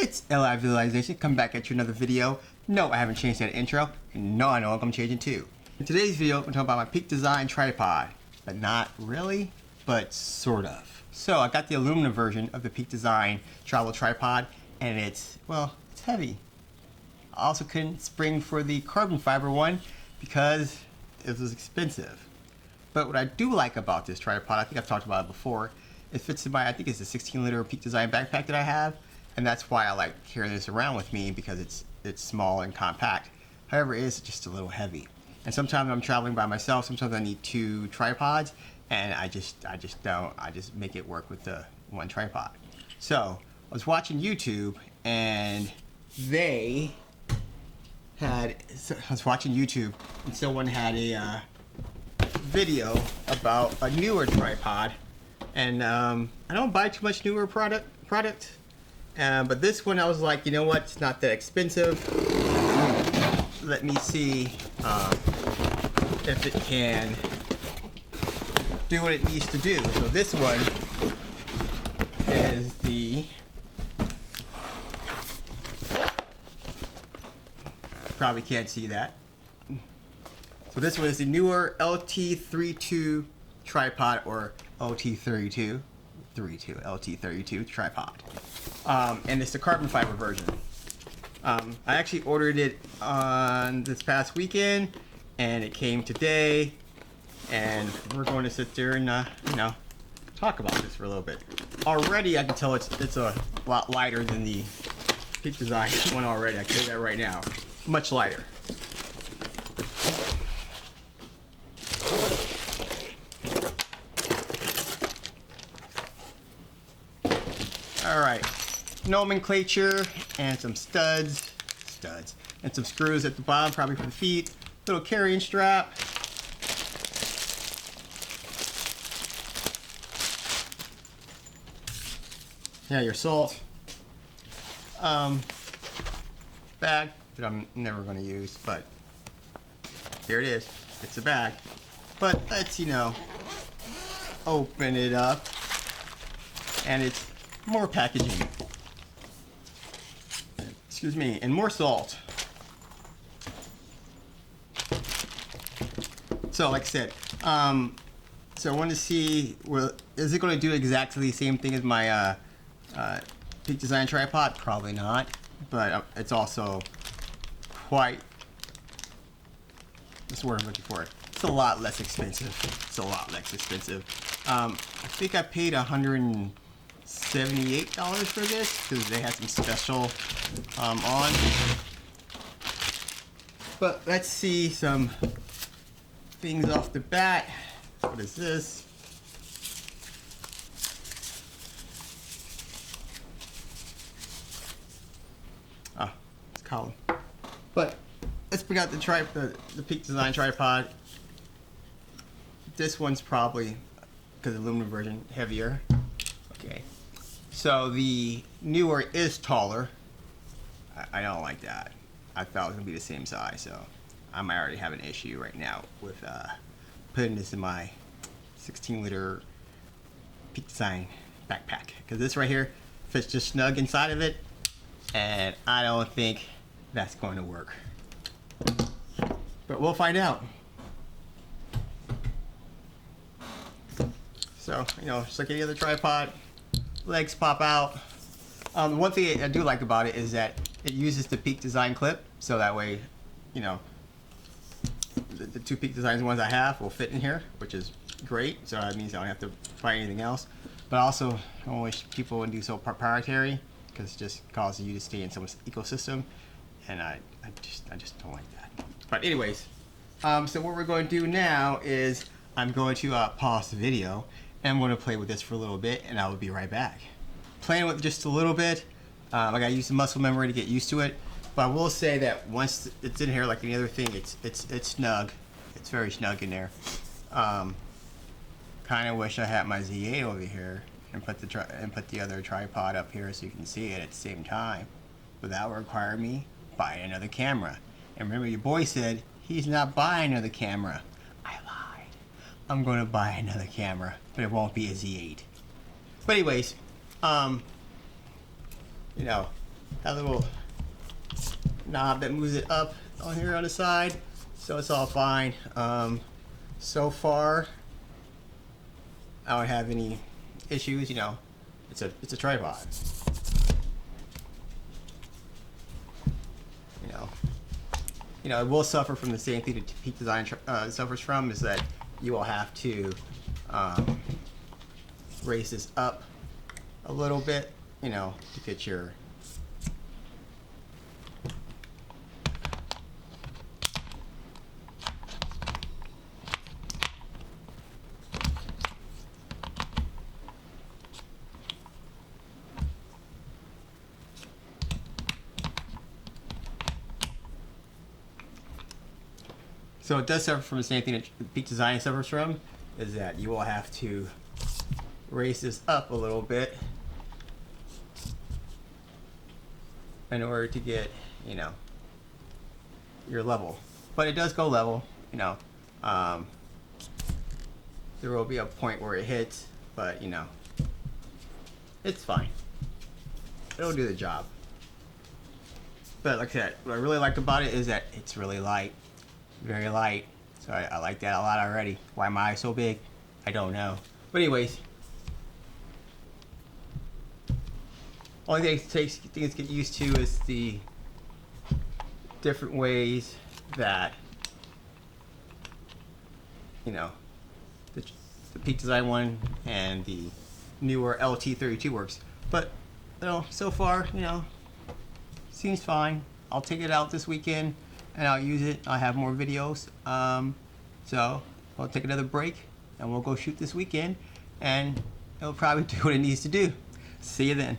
It's LI Visualization, come back at you another video. No, I haven't changed that intro, and no, I know I'm changing too. In today's video, I'm talking about my Peak Design tripod, but not really, but sort of. So I got the aluminum version of the Peak Design travel tripod, and it's heavy. I also couldn't spring for the carbon fiber one because it was expensive. But what I do like about this tripod, I think I've talked about it before, it fits in my, I think it's a 16-liter Peak Design backpack that I have, and that's why I like carrying this around with me, because it's small and compact. However, it is just a little heavy. And sometimes I'm traveling by myself, sometimes I need two tripods, and I just make it work with the one tripod. So I was watching YouTube, and I was watching YouTube, and someone had a video about a Neewer tripod, and I don't buy too much Neewer product, but this one I was like, you know what, it's not that expensive. Let me see if it can do what it needs to do. So this one is the, probably can't see that. So this one is the Neewer LT32 tripod, or LT32 tripod, and it's the carbon fiber version. I actually ordered it on this past weekend, and it came today, and we're going to sit there and talk about this for a little bit. Already I can tell it's a lot lighter than the Peak Design one already. I can tell you that right now. Much lighter. Alright, nomenclature and some studs, and some screws at the bottom, probably for the feet. Little carrying strap. Yeah, your salt. Bag that I'm never going to use, but here it is. It's a bag. But let's, open it up, and it's more packaging. Excuse me, and more salt. So like I said, so I wanted to see, is it going to do exactly the same thing as my Peak Design tripod? Probably not, but it's also quite, that's the word I'm looking for. It's a lot less expensive. I think I paid $178 for this because they had some special on. But let's see some things off the bat. What is this? Oh, it's a column. But let's bring out the Peak Design tripod. This one's probably, because the aluminum version, heavier. Okay. So the Neewer is taller. I don't like that. I thought it was gonna be the same size, so I might already have an issue right now with putting this in my 16-liter Peak Design backpack, because this right here fits just snug inside of it, and I don't think that's going to work. But we'll find out. So, just like any other tripod, legs pop out. One thing I do like about it is that it uses the Peak Design clip, so that way, the two Peak Designs ones I have will fit in here, which is great. So that means I don't have to buy anything else. But also, I don't wish people would do so proprietary, because it just causes you to stay in someone's ecosystem, and I just don't like that. But anyways, so what we're going to do now is I'm going to pause the video, and I'm going to play with this for a little bit, and I will be right back. Playing with it just a little bit. I gotta use the muscle memory to get used to it. But I will say that once it's in here, like any other thing, it's snug. It's very snug in there. Kind of wish I had my Z8 over here and put the other tripod up here so you can see it at the same time. But that would require me buying another camera. And remember, your boy said he's not buying another camera. I lied. I'm going to buy another camera, but it won't be a Z8. But anyways, Has a little knob that moves it up on here on the side, so it's all fine. So far, I don't have any issues. You know, it's a tripod. You know, it will suffer from the same thing that Peak Design suffers from, is that you will have to raise this up a little bit, you know, to get your So it does suffer from the same thing that Peak Design suffers from, is that you will have to raise this up a little bit in order to get, you know, your level. But it does go level, you know. There will be a point where it hits, but you know, it's fine. It'll do the job. But like I said, what I really like about it is that it's really light. Very light, so I like that a lot already. Why am I so big? I don't know. But anyways, only thing it takes things to get used to is the different ways that, you know, the Peak Design one and the Neewer LT32 works. But you know, so far, you know, seems fine. I'll take it out this weekend and I'll use it. I'll have more videos. So I'll take another break and we'll go shoot this weekend, and it'll probably do what it needs to do. See you then.